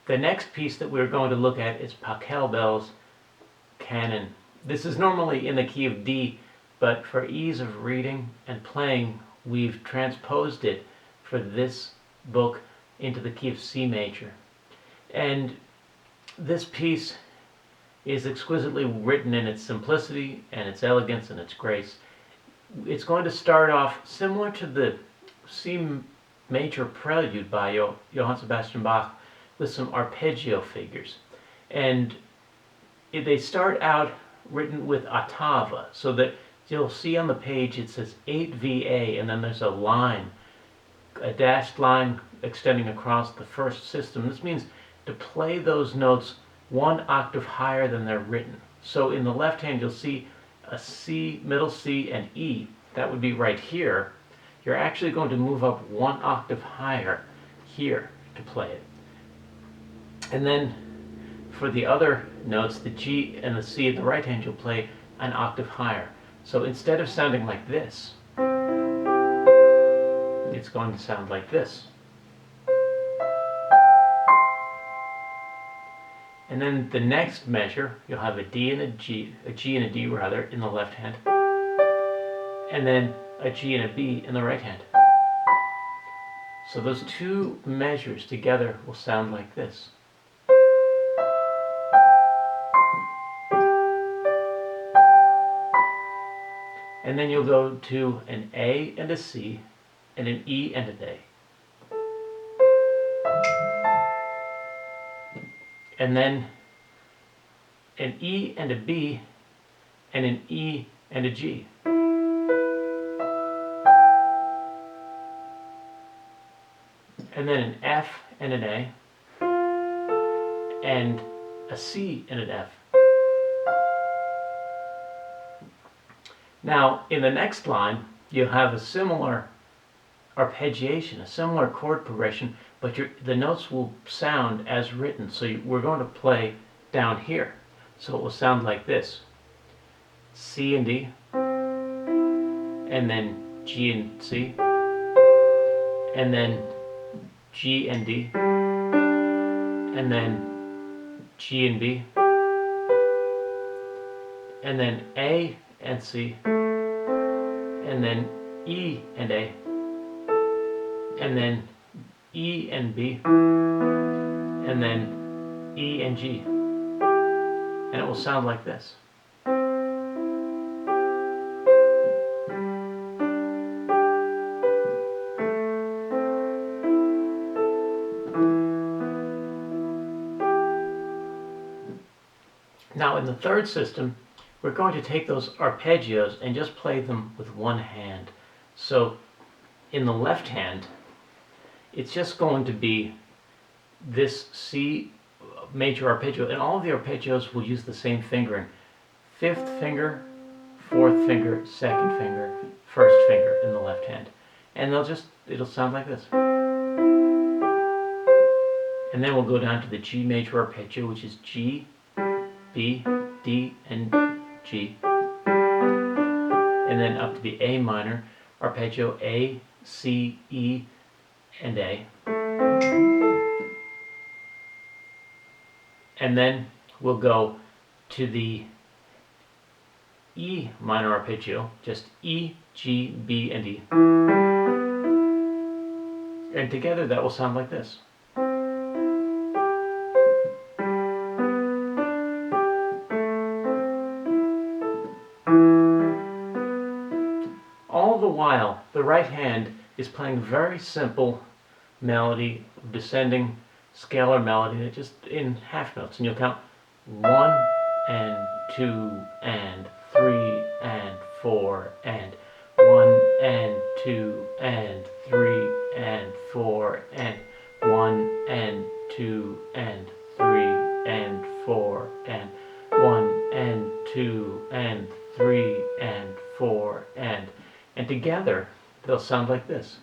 The next piece that we're going to look at is Pachelbel's Canon. This is normally in the key of D, but for ease of reading and playing, we've transposed it for this book into the key of C major. And this piece is exquisitely written in its simplicity and its elegance and its grace. It's going to start off similar to the C major prelude by Johann Sebastian Bach, with some arpeggio figures. And they start out written with octave, so that you'll see on the page it says 8VA, and then there's a line, a dashed line extending across the first system. This means to play those notes one octave higher than they're written. So in the left hand you'll see a C, middle C, and E. That would be right here. You're actually going to move up one octave higher here to play it. And then for the other notes, the G and the C in the right hand, you'll play an octave higher. So instead of sounding like this, it's going to sound like this. And then the next measure, you'll have a D and a G and a D rather, in the left hand, and then a G and a B in the right hand. So those two measures together will sound like this. And then you'll go to an A and a C, and an E and an A. And then an E and a B, and an E and a G. And then an F and an A, and a C and an F. Now, in the next line, you'll have a similar arpeggiation, a similar chord progression, but the notes will sound as written. So we're going to play down here. So it will sound like this. C and D, and then G and C, and then G and D, and then G and B, and then A and C, and then E and A, and then E and B, and then E and G. And it will sound like this. Now in the third system, we're going to take those arpeggios and just play them with one hand. So in the left hand, it's just going to be this C major arpeggio, and all of the arpeggios will use the same fingering. Fifth finger, fourth finger, second finger, first finger in the left hand. And it'll sound like this. And then we'll go down to the G major arpeggio, which is G, B, D, and G. And then up to the A minor arpeggio, A, C, E, and A. And then we'll go to the E minor arpeggio, just E, G, B, and E. And together that will sound like this. All the while, the right hand is playing very simple melody, descending scalar melody, that just in half notes, and you'll count 1 and 2 and 3 and 4 and 1 and 2 and 3 and 4 and 1 and 2 and 3 and 4 and 1 and 2 and 3 and 4 and together they'll sound like this.